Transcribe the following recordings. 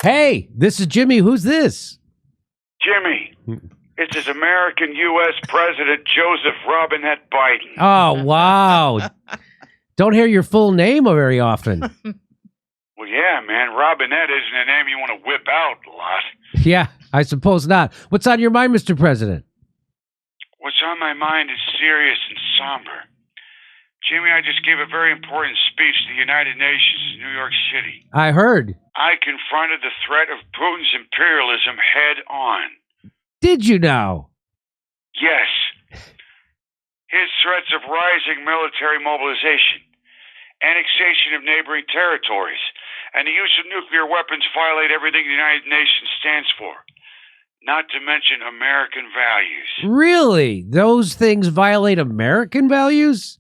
Hey, this is Jimmy. Who's this? Jimmy, it's his American U.S. President Joseph Robinette Biden. Oh, wow. Don't hear your full name very often. Well, yeah, man. Robinette isn't a name you want to whip out a lot. Yeah, I suppose not. What's on your mind, Mr. President? What's on my mind is serious and somber. Jimmy, I just gave a very important speech to the United Nations in New York City. I heard. I confronted the threat of Putin's imperialism head on. Did you now? Yes. His threats of rising military mobilization, annexation of neighboring territories, and the use of nuclear weapons violate everything the United Nations stands for, not to mention American values. Really? Those things violate American values?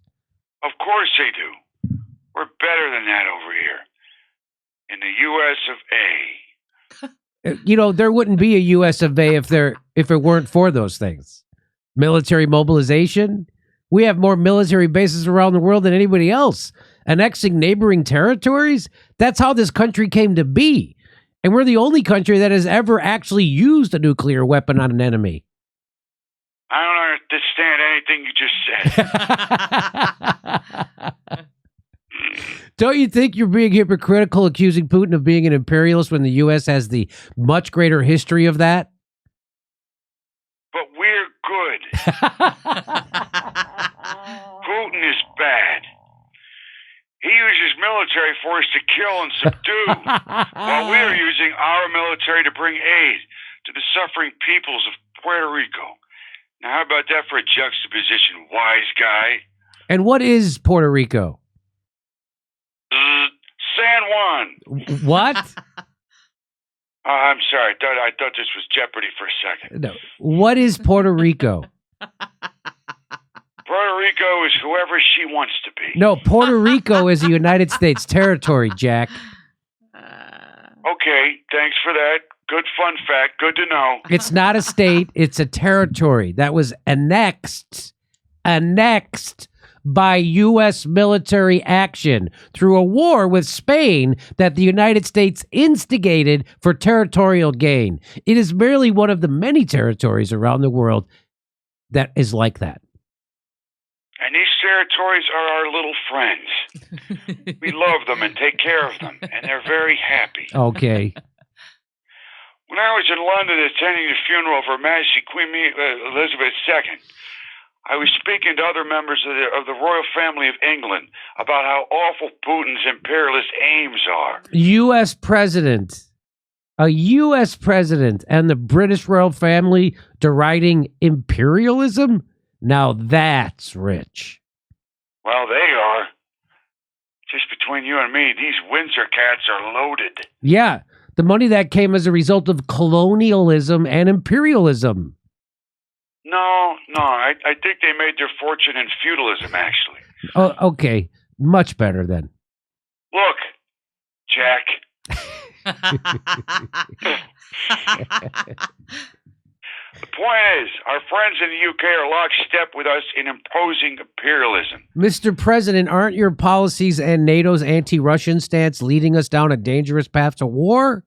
Of course they do. We're better than that over here. In the U.S. of A. You know, there wouldn't be a U.S. of A if it weren't for those things. Military mobilization. We have more military bases around the world than anybody else. Annexing neighboring territories. That's how this country came to be. And we're the only country that has ever actually used a nuclear weapon on an enemy. I don't understand anything you just said. Don't you think you're being hypocritical accusing Putin of being an imperialist when the U.S. has the much greater history of that? But we're good. Putin is bad. He uses military force to kill and subdue, while we are using our military to bring aid to the suffering peoples of Puerto Rico. Now, how about that for a juxtaposition, wise guy? And what is Puerto Rico? San Juan. What? I'm sorry. I thought this was Jeopardy for a second. No. What is Puerto Rico? Puerto Rico is whoever she wants to be. No, Puerto Rico is a United States territory, Jack. Okay, thanks for that. Good fun fact. Good to know. It's not a state. It's a territory that was annexed by U.S. military action through a war with Spain that the United States instigated for territorial gain. It is merely one of the many territories around the world that is like that. And these territories are our little friends. We love them and take care of them, and they're very happy. Okay. When I was in London attending the funeral of Her Majesty Queen Elizabeth II, I was speaking to other members of the royal family of England about how awful Putin's imperialist aims are. U.S. president. A U.S. president and the British royal family deriding imperialism? Now that's rich. Well, they are. Just between you and me, these Windsor cats are loaded. Yeah, the money that came as a result of colonialism and imperialism. No, I think they made their fortune in feudalism, actually. Oh, okay. Much better then. Look, Jack. The point is, our friends in the UK are lockstep with us in imposing imperialism. Mr. President, aren't your policies and NATO's anti-Russian stance leading us down a dangerous path to war?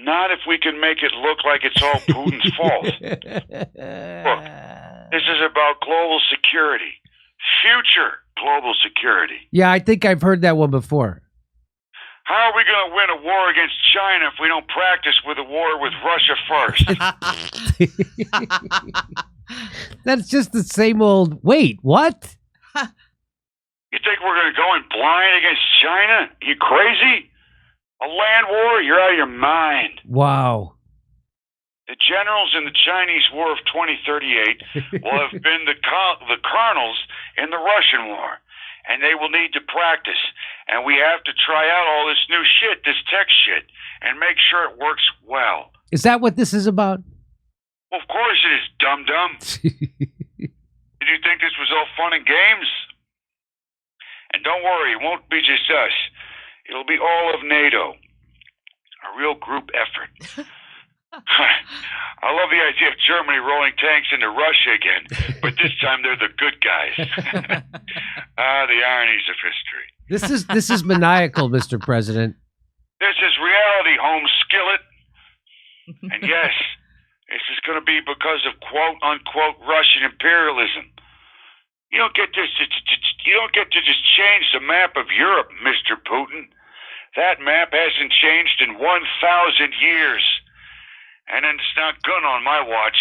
Not if we can make it look like it's all Putin's fault. Look, this is about global security. Future global security. Yeah, I think I've heard that one before. How are we going to win a war against China if we don't practice with a war with Russia first? That's just the same old... Wait, what? You think we're going to go in blind against China? You crazy? A land war? You're out of your mind. Wow. The generals in the Chinese War of 2038 will have been the colonels in the Russian war. And they will need to practice. And we have to try out all this new shit, this tech shit, and make sure it works well. Is that what this is about? Well, of course it is, dum-dum. Did you think this was all fun and games? And don't worry, it won't be just us. It'll be all of NATO. A real group effort. I love the idea of Germany rolling tanks into Russia again, but this time they're the good guys. The ironies of history. This is maniacal, Mr. President. This is reality. reality, home skillet. And yes, this is going to be because of quote-unquote Russian imperialism. You don't get to just change the map of Europe, Mr. Putin. That map hasn't changed in 1,000 years. And it's not gonna on my watch.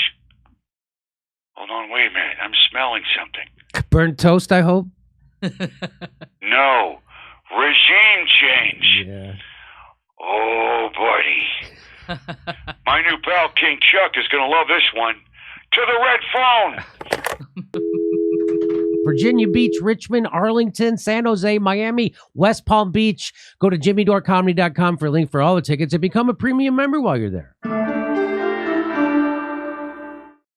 Hold on, wait a minute. I'm smelling something. Burnt toast, I hope? No. Regime change. Yeah. Oh, buddy. My new pal, King Chuck, is gonna love this one. To the red phone. Virginia Beach, Richmond, Arlington, San Jose, Miami, West Palm Beach. Go to jimmydorecomedy.com for a link for all the tickets and become a premium member while you're there.